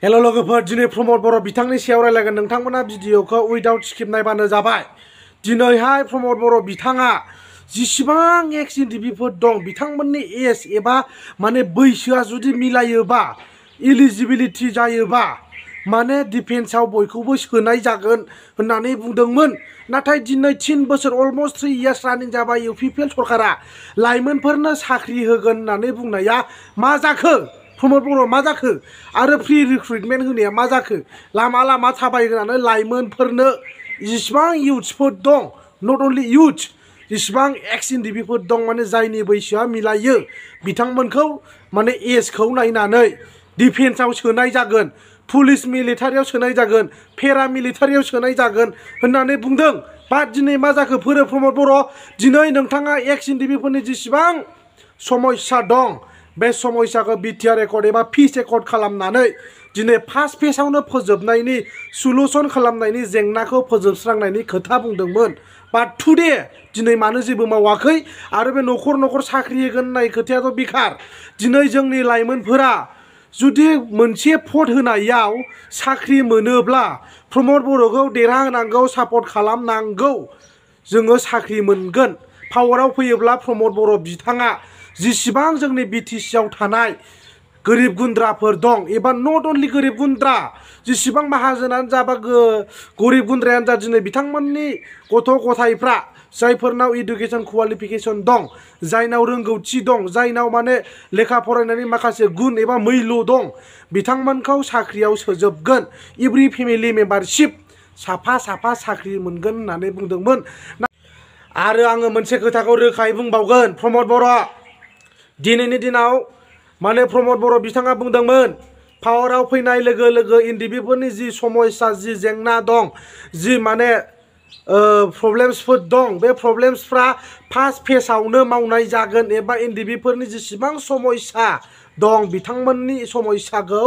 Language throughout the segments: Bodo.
हेलो लोगोफोर दिनै प्रमद बर' बिथांनि सायाव रायलायगोन नोंथांमोना भिडिअखौ उइदाउट स्किप नायबानो जाबाय। दिनैहाय प्रमद बर' बिथाङा जिसिबां एक्स एनडिबिफोर दं बिथांमोननि एज एबा माने बैसोआ जुदि मिलायोबा इलिजिबिलिटि जायोबा माने डिफेन्सआव बयखौबो सोनाय जागोन होननानै बुंदोंमोन। नाथाय दिनै 3 बोसोर अलमोस्ट 3 इयार्स रानिं जाबाय इउपिपिएल सरकारा लाइमोनफोरनो साख्रि होगोन होननानै बुंनाया मा जाखो? प्रमद बर' मा जाखो? आरो फ्रि रिक्रुटमेन्ट होनाया मा जाखो? लामा लामा थाबायहोनानै लाइमोनफोरनो जिसिबां इयुथ्सफोर दं, नट अनलि इयुथ, जिसिबां एक्स एनडिबिफोर दं माने जायनि बैसोआ मिलायो बिथांमोनखौ माने एजखौ नायनानै डिफेन्सआव सोनाय जागोन, पुलिस मिलिटारियाव सोनाय जागोन, पेरा मिलिटारियाव सोनाय जागोन होननानै बुंदों। बाट दिनै मा जाखो फोरो प्रमद बर'? दिनै नोंथाङा एक्स एनडिबिफोरनि जेसेबां समस्या दं बे समस्याखौ बिटिआर एकर्ड एबा पिस एकर्ड खालामनानै दिनै फार्स्ट फेजआवनो फोजोबनायनि सलुसन खालामनायनि जेंनाखौ फोजोबस्रांनायनि खोथा बुंदोंमोन। बाट टुडे दिनै मानो जेबो मावाखै? आरो बे न'खर न'खर साख्रि होगोन होननाय खोथायाथ' बेखार। दिनै जोंनि लाइमोनफोरा जुदि मोनसे भट होनायाव साख्रि मोनोब्ला प्रमद बर'खौ देरहाहोनांगौ, सापर्ट खालामनांगौ, जोङो साख्रि मोनगोन। पावाराव फैयोब्ला प्रमद बर' बिथाङा जिसिबां जोंनि बिटिसिआव थानाय गोरिब गुन्द्राफोर दं एबा नट अनलि गोरिब गुन्द्रा, जिसिबां माहाजोनानो जा बा गरिब गुन्द्रायानो जा दिनै बिथांमोननि गथ' गथायफ्रा जायफोरनाव इडुकेसन क्वालिफिकेसन दं, जायनाव रोंगौथि दं, जायनाव माने लेखा फरायनायनि माखासे गुन एबा मैल' दं, बिथांमोनखौ साख्रियाव सोजोबगोन। एभ्रि फेमिलि मेम्बारशिप साफा साफा साख्रि मोनगोन होननानै बुंदोंमोन। आरो आङो मोनसे खोथाखौ रोखायै बुंबावगोन, प्रमद बर' दिनैनि दिनाव माने प्रमद बर' बिथाङा बुंदोंमोन पावाराव फैनाय लोगो लोगो एनडिबिफोरनि जि समस्या, जि जेंना दं, जि माने प्रब्लेम्सफोर दं, बे प्रब्लेम्सफ्रा फार्स्ट फेजआवनो मावनाय जागोन एबा एनडिबिफोरनि जेसेबां समस्या दं बिथांमोननि समस्याखौ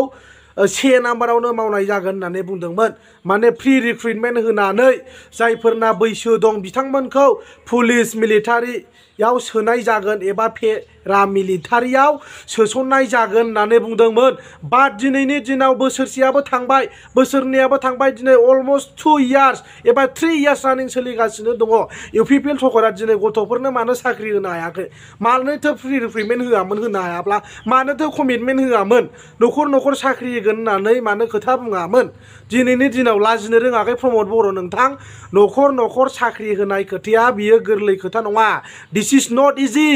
1 नाम्बारावनो मावनाय जागोन होननानै बुंदोंमोन। माने फ्रि रिक्रुटमेन्ट होनानै जायफोरना बैसो दं बिथांमोनखौ पुलिस मिलिटारियाव सोनाय जागोन एबा पेरा मिलिटारियाव सोसननाय जागोन होननानै बुंदोंमोन। बाट दिनैनि दिनाव बोसोरसेयाबो थांबाय, बोसोरनैयाबो थांबाय, दिनै अलमोस्ट 2 इयार्स एबा 3 इयार्स रानिं सोलिगासिनो दङ। इउपिपिएल सरकारा दिनै गथ'फोरनो मानो साख्रि होनो हायाखै? मानोथो फ्रि रिक्रुटमेन्ट होआमोन? होनो हायाब्ला मानोथो कमिटमेन्ट होआमोन? न'खर न'खर साख्रि होगोन होननानै मानो खोथा बुङामोन? दिनैनि दिनाव लाजिनो रोङाखै प्रमद बर' नोंथां? न'खर न'खर साख्रि होनाय खोथाया बियो गोरलै खोथा नङा। This is not easy,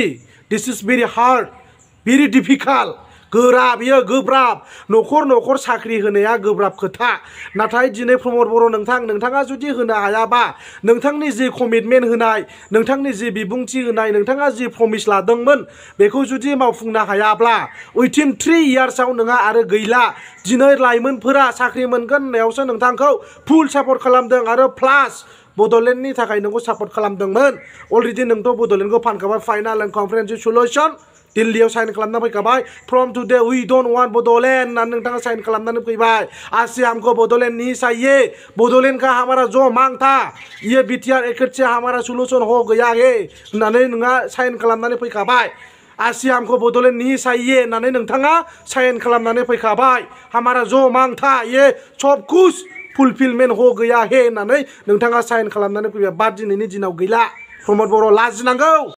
this is very hard, very difficult. गोरा, बियो गोब्राब। न'खर न'खर साख्रि होनाया गोब्राब खोथा। नाथाय दिनै प्रमद बर' नोंथाङा जुदि होनो हायाबा, नोंथांनि जि कमिटमेन्ट होनाय, नोंथांनि जि बिबुंथि होनाय, नोंथाङा जि प्रमिस लादोंमोन बेखौ जुदि मावफुंनो हायाब्ला उइथिन 3 इयार्सआव नोंहा आरो गैला। दिनै लाइमोनफोरा साख्रि मोनगोन होननायावसो नोंथांखौ फुल सापर्ट खालामदों आरो प्लास बड'लेण्डनि थाखाय नोंखौ सापर्ट खालामदोंमोन। अलरेडि नोंथ' बड'लेण्डखौ फानखाबाय, फाइनाल एन्ड कम्प्रिहेनसिभ सल्युसन दिल्लीयाव साइन खालामना फैखाबाय। From today we don't want Bodoland होननानै नोंथाङा साइन खालामनानै फैबाय। आजसे हमको बड'लेण्ड नहीं चाहिए, बड'लेण्ड का हमारा जो मांग था ये बीटीआर एकर्ड से हमारा सल्यूशन हो गया है होननानै नोंहा साइन खालामनानै फैखाबाय। आजसे हमको बड'लेण्ड नहीं चाहिए होननानै नोंथाङा साइन खालामनानै फैखाबाय। हमारा जो मांग था ये सब कुछ फुलफिलमेन्ट हो गया है होननानै नोंथाङा साइन खालामनानै फैबाय। बाट दिनैनि दिनाव गैला। प्रमद बर' लाजिनांगौ।